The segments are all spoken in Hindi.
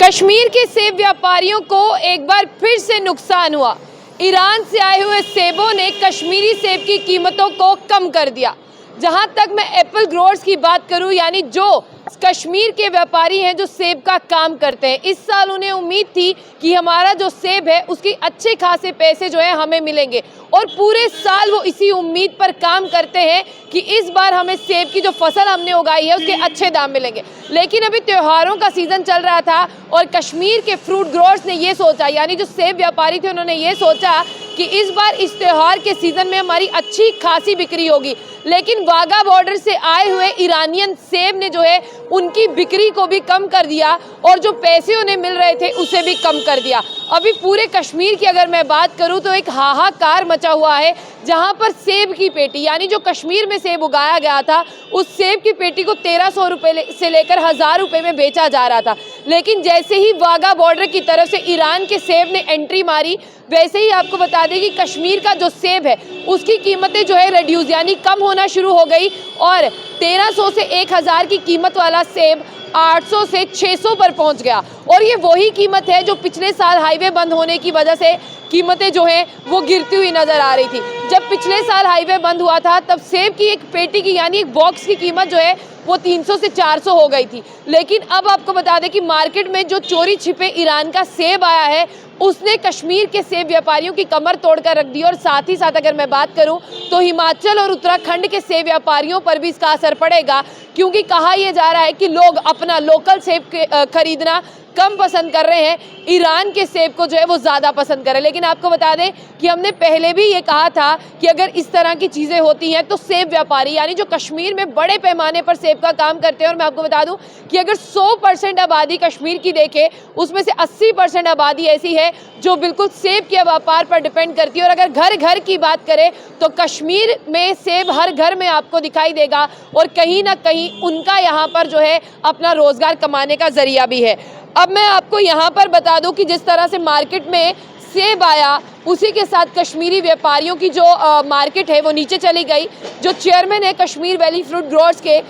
कश्मीर के सेब व्यापारियों को एक बार फिर से नुकसान हुआ। ईरान से आए हुए सेबों ने कश्मीरी सेब की कीमतों को कम कर दिया। जहां तक मैं एप्पल ग्रोवर्स की बात करूं, यानी जो कश्मीर के व्यापारी हैं जो सेब का काम करते हैं, इस साल उन्हें उम्मीद थी कि हमारा जो सेब है उसकी अच्छे खासे पैसे जो है हमें मिलेंगे, और पूरे साल वो इसी उम्मीद पर काम करते हैं कि इस बार हमें सेब की जो फसल हमने उगाई है उसके अच्छे दाम मिलेंगे। लेकिन अभी त्योहारों का सीज़न चल रहा था और कश्मीर के फ्रूट ग्रोवर्स ने ये सोचा, यानी जो सेब व्यापारी थे उन्होंने ये सोचा कि इस बार इस त्यौहार के सीज़न में हमारी अच्छी खासी बिक्री होगी। लेकिन वाघा बॉर्डर से आए हुए ईरानियन सेब ने जो है उनकी बिक्री को भी कम कर दिया और जो पैसे उन्हें मिल रहे थे उसे भी कम कर दिया। अभी पूरे कश्मीर की अगर मैं बात करूं तो एक हाहाकार मचा हुआ है, जहां पर सेब की पेटी, यानी जो कश्मीर में सेब उगाया गया था उस सेब की पेटी को 1300 रुपये से लेकर 1000 रुपये में बेचा जा रहा था। लेकिन जैसे ही वाघा बॉर्डर की तरफ से ईरान के सेब ने एंट्री मारी, वैसे ही आपको बता दें कि कश्मीर का जो सेब है उसकी कीमतें जो है रिड्यूस यानी कम होना शुरू हो गई, और 1300 से 1000 की कीमत वाला सेब 800 से 600 पर पहुंच गया। और ये वही कीमत है जो पिछले साल हाईवे बंद होने की वजह से कीमतें जो हैं वो गिरती हुई नज़र आ रही थी। जब पिछले साल हाईवे बंद हुआ था तब सेब की एक पेटी की, यानी एक बॉक्स की कीमत जो है वो 300 से 400 हो गई थी। लेकिन अब आपको बता दें कि मार्केट में जो चोरी छिपे ईरान का सेब आया है उसने कश्मीर के सेब व्यापारियों की कमर तोड़कर रख दी। और साथ ही साथ अगर मैं बात करूं तो हिमाचल और उत्तराखंड के सेब व्यापारियों पर भी इसका असर पड़ेगा, क्योंकि कहा यह जा रहा है कि लोग अपना लोकल सेब खरीदना कम पसंद कर रहे हैं, ईरान के सेब को जो है वो ज़्यादा पसंद कर रहे हैं। लेकिन आपको बता दें कि हमने पहले भी ये कहा था कि अगर इस तरह की चीज़ें होती हैं तो सेब व्यापारी, यानी जो कश्मीर में बड़े पैमाने पर सेब का काम करते हैं, और मैं आपको बता दूं कि अगर 100% आबादी कश्मीर की देखें उसमें से 80% आबादी ऐसी है जो बिल्कुल सेब के व्यापार पर डिपेंड करती है। और अगर घर घर की बात करें तो कश्मीर में सेब हर घर में आपको दिखाई देगा, और कहीं ना कहीं उनका यहाँ पर जो है अपना रोज़गार कमाने का ज़रिया भी है। अब मैं आपको यहाँ पर बता दूं कि जिस तरह से मार्केट में सेब आया उसी के साथ कश्मीरी व्यापारियों की जो मार्केट है वो नीचे चली गई। जो चेयरमैन है कश्मीर वैली फ्रूट ग्रोवर्स के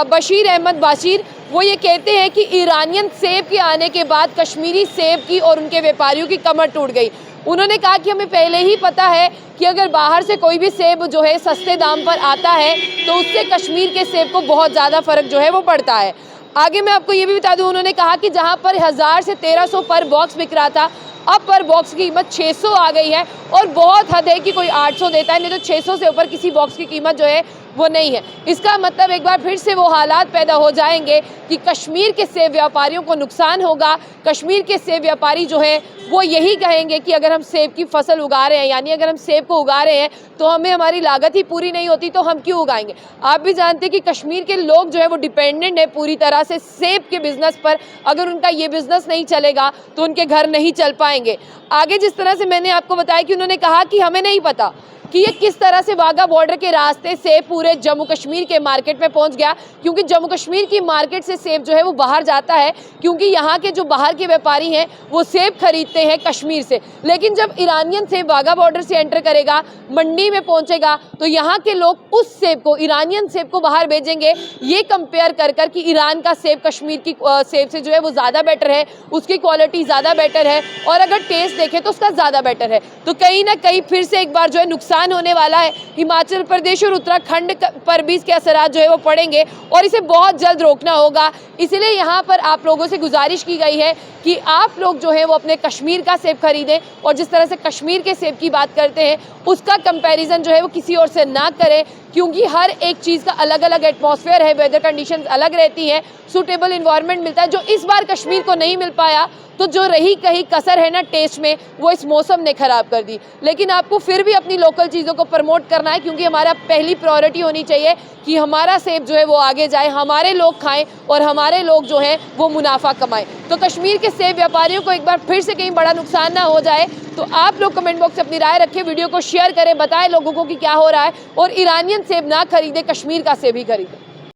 बशीर अहमद बाशिर, वो ये कहते हैं कि ईरानियन सेब के आने के बाद कश्मीरी सेब की और उनके व्यापारियों की कमर टूट गई। उन्होंने कहा कि हमें पहले ही पता है कि अगर बाहर से कोई भी सेब जो है सस्ते दाम पर आता है तो उससे कश्मीर के सेब को बहुत ज़्यादा फ़र्क जो है वो पड़ता है। आगे मैं आपको ये भी बता दूं, उन्होंने कहा कि जहां पर 1000 से 1300 पर बॉक्स बिक रहा था, अब पर बॉक्स की कीमत 600 आ गई है। और बहुत हद है कि कोई 800 देता है, नहीं तो 600 से ऊपर किसी बॉक्स की कीमत जो है वो नहीं है। इसका मतलब एक बार फिर से वो हालात पैदा हो जाएंगे कि कश्मीर के सेब व्यापारियों को नुकसान होगा। कश्मीर के सेब व्यापारी जो है वो यही कहेंगे कि अगर हम सेब की फसल उगा रहे हैं, यानी अगर हम सेब को उगा रहे हैं तो हमें हमारी लागत ही पूरी नहीं होती तो हम क्यों उगाएंगे। आप भी जानते हैं कि कश्मीर के लोग जो है वो डिपेंडेंट है पूरी तरह से सेब के बिज़नेस पर। अगर उनका ये बिज़नेस नहीं चलेगा तो उनके घर नहीं चल पाएंगे। आगे जिस तरह से मैंने आपको बताया कि उन्होंने कहा कि हमें नहीं पता कि ये किस तरह से वाघा बॉर्डर के रास्ते से पूरे जम्मू कश्मीर के मार्केट में पहुंच गया, क्योंकि जम्मू कश्मीर की मार्केट से सेब जो है वो बाहर जाता है, क्योंकि यहाँ के जो बाहर के व्यापारी हैं वो सेब खरीदते हैं कश्मीर से। लेकिन जब ईरानियन सेब वाघा बॉर्डर से एंटर करेगा, मंडी में पहुँचेगा, तो यहाँ के लोग उस सेब को, ईरानियन सेब को बाहर भेजेंगे, ये कंपेयर कर कर कि ईरान का सेब कश्मीर की सेब से जो है वो ज़्यादा बेटर है, उसकी क्वालिटी ज़्यादा बेटर है, और अगर टेस्ट देखें तो उसका ज़्यादा बेटर है। तो कहीं ना कहीं फिर से एक बार जो है नुकसान होने वाला है। हिमाचल प्रदेश और उत्तराखंड पर भी इसके असरात जो है वो पड़ेंगे, और इसे बहुत जल्द रोकना होगा। इसलिए यहाँ पर आप लोगों से गुजारिश की गई है कि आप लोग जो है वो अपने कश्मीर का सेब खरीदें, और जिस तरह से कश्मीर के सेब की बात करते हैं उसका कंपैरिजन जो है वो किसी और से ना करें, क्योंकि हर एक चीज़ का अलग अलग एटमॉस्फेयर है, वेदर कंडीशंस अलग रहती हैं, सूटेबल इन्वायरमेंट मिलता है जो इस बार कश्मीर को नहीं मिल पाया। तो जो रही कहीं कसर है ना टेस्ट में, वो इस मौसम ने ख़राब कर दी। लेकिन आपको फिर भी अपनी लोकल चीज़ों को प्रमोट करना है, क्योंकि हमारा पहली प्रायोरिटी होनी चाहिए कि हमारा सेब जो है वो आगे जाए, हमारे लोग खाएं और हमारे लोग जो हैं वो मुनाफा कमाएं। तो कश्मीर के सेब व्यापारियों को एक बार फिर से कहीं बड़ा नुकसान ना हो जाए, तो आप लोग कमेंट बॉक्स में अपनी राय रखें, वीडियो को शेयर करें, बताएं लोगों को कि क्या हो रहा है, और ईरानियन सेब ना खरीदें, कश्मीर का सेब ही खरीदें।